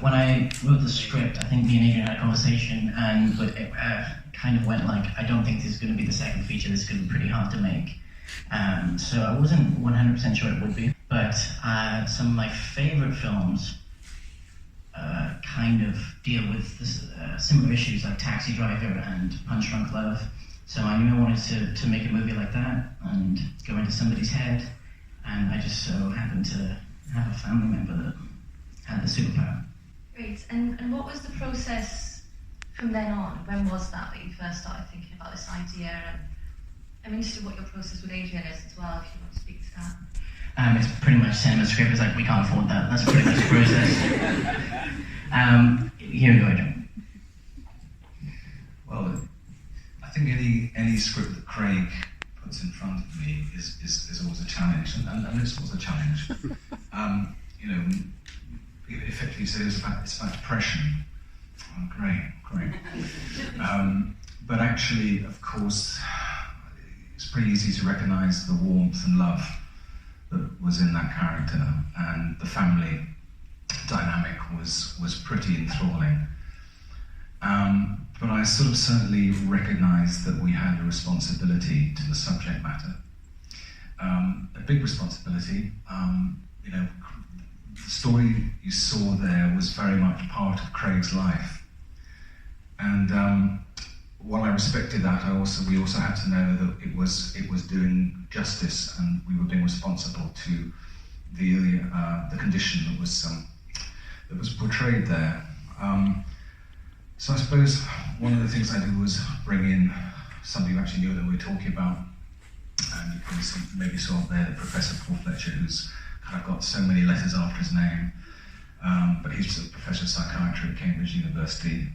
when I wrote the script, I think me and Adrian had a conversation, and but it kind of went like, I don't think this is going to be the second feature. This is going to be pretty hard to make. So I wasn't 100% sure it would be. But some of my favourite films kind of deal with this, similar issues like Taxi Driver and Punch Drunk Love. So I knew I wanted to make a movie like that and go into somebody's head, and I just so happened to have a family member that had the superpower. Great. And what was the process from then on? When was that you first started thinking about this idea? And I'm interested what your process with Adrian is as well, if you want to speak to that. It's pretty much cinema script. It's like, we can't afford that. That's pretty much the process. Here you go, Adrian. Well, I think any script that Craig puts in front of me is always a challenge, and this was a challenge. You know, effectively, so it's about depression. Oh, great. But actually, of course, it's pretty easy to recognise the warmth and love that was in that character, and the family dynamic was pretty enthralling. But I sort of certainly recognised that we had a responsibility to the subject matter, a big responsibility. You know, the story you saw there was very much part of Craig's life, and while I respected that, we also had to know that it was doing justice, and we were being responsible to the condition that was portrayed there. So I suppose one of the things I did was bring in somebody who actually knew that we were talking about, and you probably maybe saw up there Professor Paul Fletcher, who's kind of got so many letters after his name, but he's a professor of psychiatry at Cambridge University,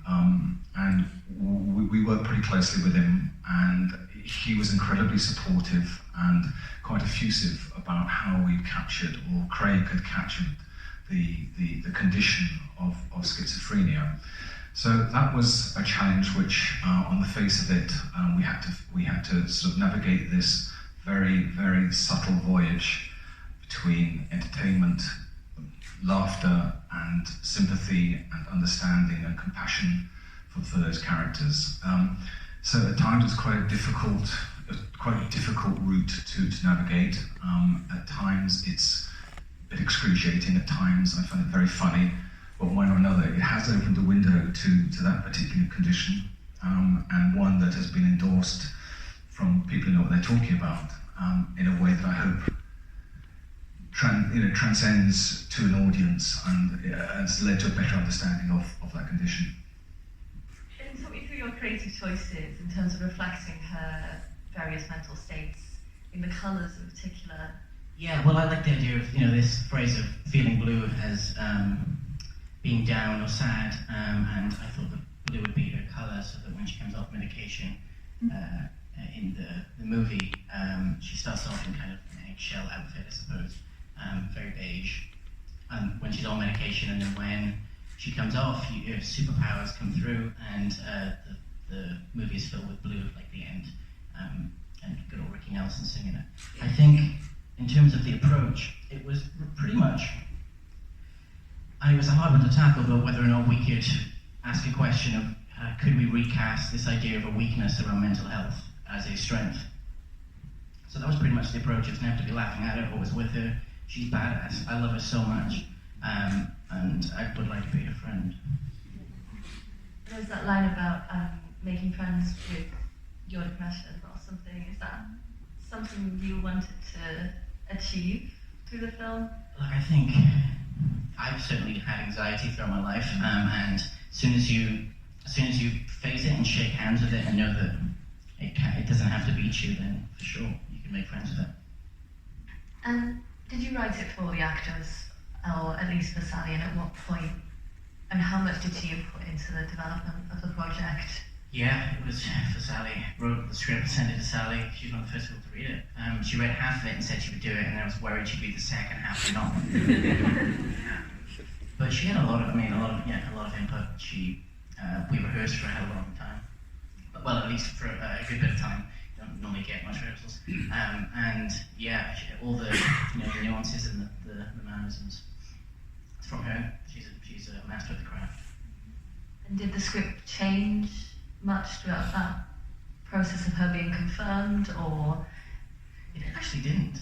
and we worked pretty closely with him, and he was incredibly supportive and quite effusive about how we captured, or Craig had captured, the condition of schizophrenia. So that was a challenge which, on the face of it, we had to sort of navigate this very, very subtle voyage between entertainment, laughter, and sympathy, and understanding and compassion for those characters. So at times it's quite a difficult route to navigate. At times it's a bit excruciating. At times I find it very funny. But one or another, it has opened a window to that particular condition, and one that has been endorsed from people who know what they're talking about, in a way that I hope transcends to an audience and has led to a better understanding of that condition. And talk me through your creative choices in terms of reflecting her various mental states, in the colours in particular. Yeah, well, I like the idea of, this phrase of feeling blue as being down or sad, and I thought that blue would be her colour, so that when she comes off medication in the movie, she starts off in kind of an eggshell outfit, I suppose, very beige. When she's on medication, and then when she comes off, her superpowers come through, and the movie is filled with blue, like the end, and good old Ricky Nelson singing it. I think, in terms of the approach, it was pretty much, it was a hard one to tackle, but whether or not we could ask a question of could we recast this idea of a weakness around mental health as a strength. So that was pretty much the approach. It's never to be laughing at her, always with her. She's badass. I love her so much, and I would like to be her friend. There's that line about making friends with your depression or something. Is that something you wanted to achieve through the film? Look, I think I've certainly had anxiety throughout my life, and as soon as you face it and shake hands with it and know that it doesn't have to beat you, then for sure you can make friends with it. And did you write it for the actors, or at least for Sally, and at what point? And how much did you put into the development of the project? Yeah, it was for Sally. Wrote the script, sent it to Sally. She was one of the first people to read it. She read half of it and said she would do it, and I was worried she'd read the second half and not. But she had a lot of input. We rehearsed for a hell of a long time. Well, at least for a good bit of time. You don't normally get much rehearsals. And yeah, all the the nuances and the mannerisms. It's from her. She's a master of the And did the script change much throughout that process of her being confirmed, or? It actually didn't.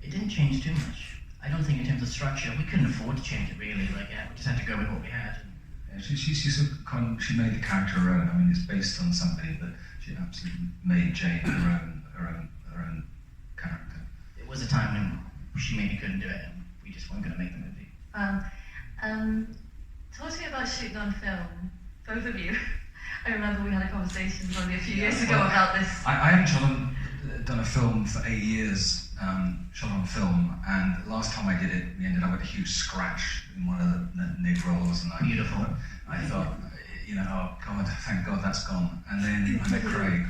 It didn't change too much. I don't think in terms of structure, we couldn't afford to change it really. Like, yeah, we just had to go with what we had. Yeah, she sort of she made the character her own. I mean, it's based on somebody, but she absolutely made Jane her own character. It was a time when she maybe couldn't do it, and we just weren't going to make the movie. Talk to me about shooting on film, both of you. I remember we had a conversation probably a few years ago about this. I haven't done a film for 8 years, shot on film, and last time I did it, we ended up with a huge scratch in one of the Nick rolls, and Beautiful. I thought, you know, oh God, thank God that's gone. And then I met Craig.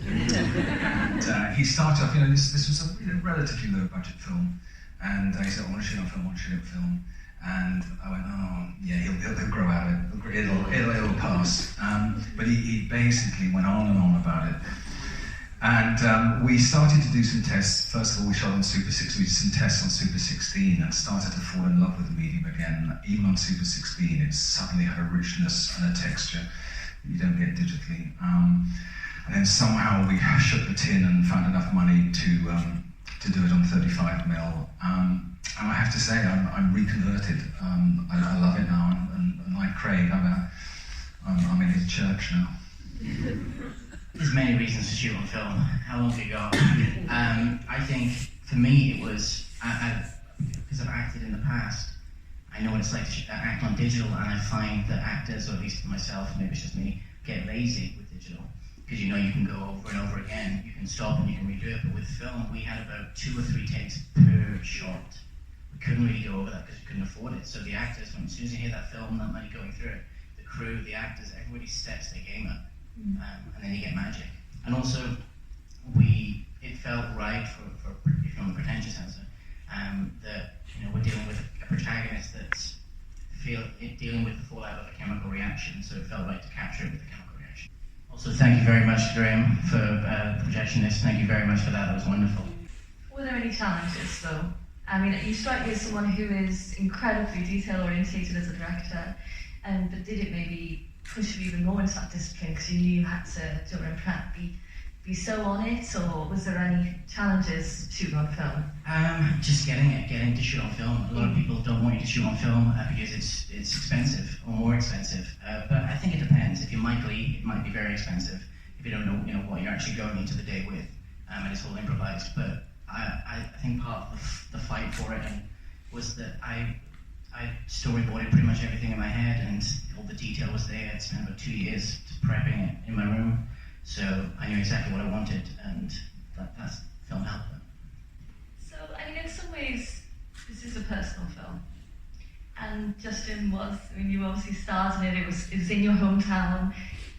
And he started off, you know, this was a relatively low budget film, and he said, I want to shoot on film, and I went, oh yeah, he'll grow out of it, it'll pass. But he basically went on and on about it. And we started to do some tests. First of all, we shot on Super 6, we did some tests on Super 16 and started to fall in love with the medium again. Even on Super 16, it suddenly had a richness and a texture that you don't get digitally. And then somehow we shook the tin and found enough money to do it on 35mm. And I have to say, I'm reconverted. I love it now, and like Craig, I'm in his church now. There's many reasons to shoot on film. How long have you got? I think for me it was, because I've acted in the past, I know what it's like to act on digital, and I find that actors, or at least myself, maybe it's just me, get lazy with digital. Because you know you can go over and over again, you can stop and you can redo it, but with film we had about 2 or 3 takes per shot. We couldn't really go over that because we couldn't afford it. So the actors, as soon as you hear that film, that money going through it, the crew, the actors, everybody steps their game up. And then you get magic. And also, it felt right for if you're on the pretentious answer, that we're dealing with a protagonist that's dealing with the fallout of a chemical reaction, so it felt right to capture it with a chemical reaction. Also, thank you very much, Graham, for the projectionist. Thank you very much for that. That was wonderful. Were there any challenges, though? I mean, you strike me as someone who is incredibly detail-orientated as a director, but did it maybe push you even more into that discipline because you knew you had to, during prep, be so on it, or was there any challenges shooting on film? Just getting to shoot on film. A lot of people don't want you to shoot on film because it's expensive or more expensive. But I think it depends. If you're Mike Lee, it might be very expensive if you don't know what you're actually going into the day with, and it's all improvised. But I think part of the fight for it was that I storyboarded pretty much everything in my head, and all the detail was there. I'd spent about 2 years prepping it in my room, so I knew exactly what I wanted, and that's film helped. So, I mean, in some ways, this is a personal film, and Justin you obviously starred in it. It was in your hometown,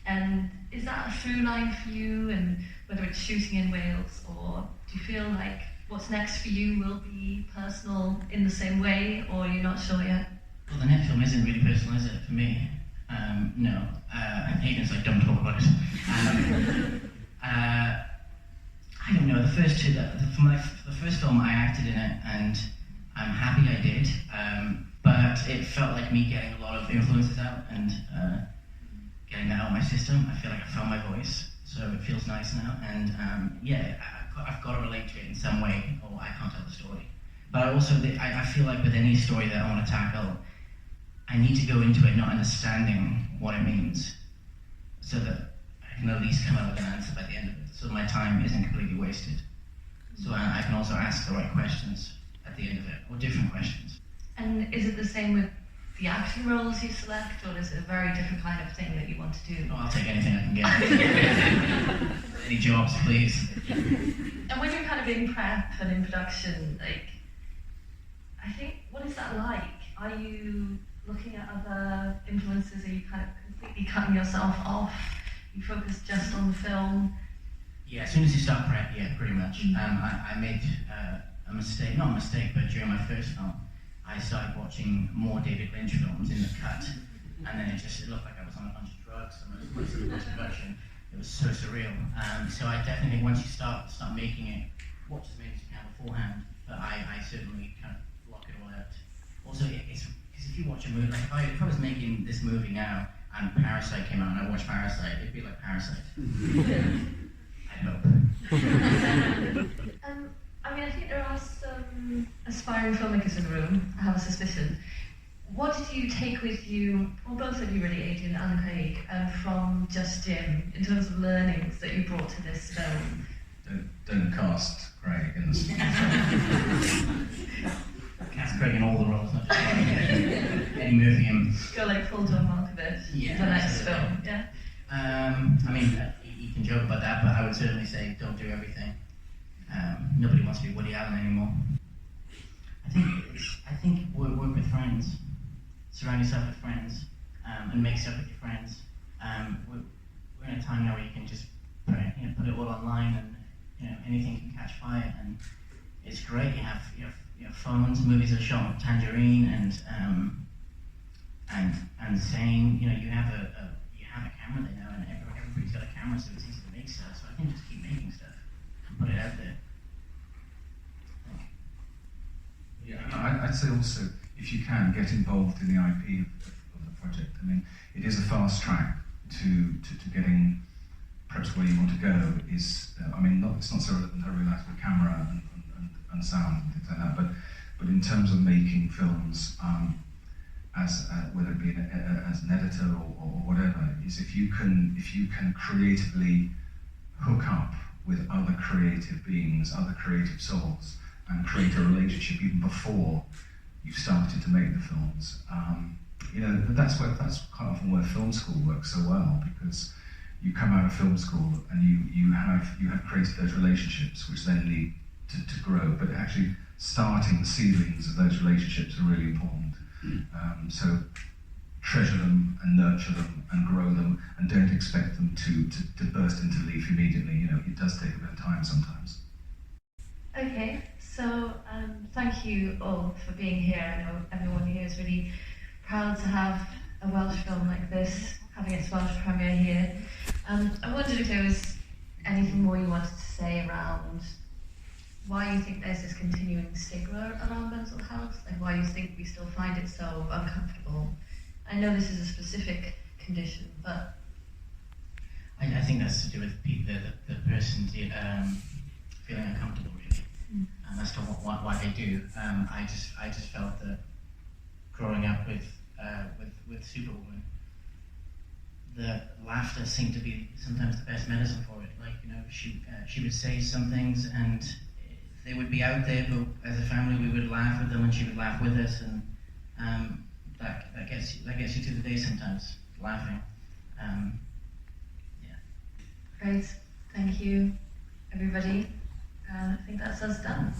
and is that a through line for you? And whether it's shooting in Wales, or do you feel like what's next for you will be personal in the same way, or you're not sure yet? Well, the net film isn't really personal, is it, for me? No. And Aidan's like, don't talk about it. I don't know, the first film I acted in it, and I'm happy I did, but it felt like me getting a lot of influences out, and getting that out of my system. I feel like I found my voice, so it feels nice now, and I've got to relate to it in some way, or I can't tell the story. But I feel like with any story that I want to tackle, I need to go into it not understanding what it means, so that I can at least come up with an answer by the end of it, so my time isn't completely wasted. So I can also ask the right questions at the end of it, or different questions. And is it the same with the action roles you select, or is it a very different kind of thing that you want to do? Oh, I'll take anything I can get. Any jobs, please. And when you're kind of in prep and in production, I think, what is that like? Are you looking at other influences? Are you kind of completely cutting yourself off? You focus just on the film? Yeah, as soon as you start prep, yeah, pretty much. I made a mistake, not a mistake, but during my first film, I started watching more David Lynch films in the cut, and then it looked like I was on a bunch of drugs, and most of the post-production, it was so surreal. So I definitely think once you start making it, watch as many as you can beforehand, but I certainly kind of block it all out. Also, it's because if you watch a movie, like if I was making this movie now, and Parasite came out and I watched Parasite, it'd be like Parasite. I hope. I mean, I think there are some aspiring filmmakers in the room, I have a suspicion. What did you take with you, or both of you really, Adrian and Craig, from Just Jim, in terms of learnings that you brought to this film? Don't cast Craig in the story. Cast Craig in all the roles, not just Eddie Murphy and... Go like full John Malkovich, Yeah, the next absolutely. film, yeah? I mean, you can joke about that, but I would certainly say don't do everything. Nobody wants to be Woody Allen anymore. I think work with friends. Surround yourself with friends, and make stuff with your friends. We're in a time now where you can just put it all online, and anything can catch fire, and it's great. You have phones. Movies are shot on Tangerine and Zane. You have a camera there now, and everybody's got a camera, so it's easy to make stuff. So I think just keep making stuff and put it out there. Yeah, I'd say also, if you can, get involved in the IP of the project. I mean, it is a fast track to getting perhaps where you want to go. It's not so relaxed with camera and sound and things like that, but in terms of making films, as whether it be as an editor or whatever, is if you can creatively hook up with other creative beings, other creative souls, and create a relationship even before you've started to make the films. That's quite often where film school works so well, because you come out of film school and you have created those relationships, which then lead to grow. But actually, starting the seedlings of those relationships are really important. So treasure them and nurture them and grow them, and don't expect them to burst into leaf immediately. It does take a bit of time sometimes. Okay, so thank you all for being here. I know everyone here is really proud to have a Welsh film like this, having its Welsh premiere here. I wondered if there was anything more you wanted to say around why you think there's this continuing stigma around mental health, like why you think we still find it so uncomfortable. I know this is a specific condition, but... I think that's to do with the person feeling uncomfortable, really. As to what they do. I just felt that growing up with Superwoman, the laughter seemed to be sometimes the best medicine for it. Like, she would say some things and they would be out there, but as a family we would laugh with them and she would laugh with us, and that gets you through the day sometimes, laughing. Great, thank you everybody. I think that's us done.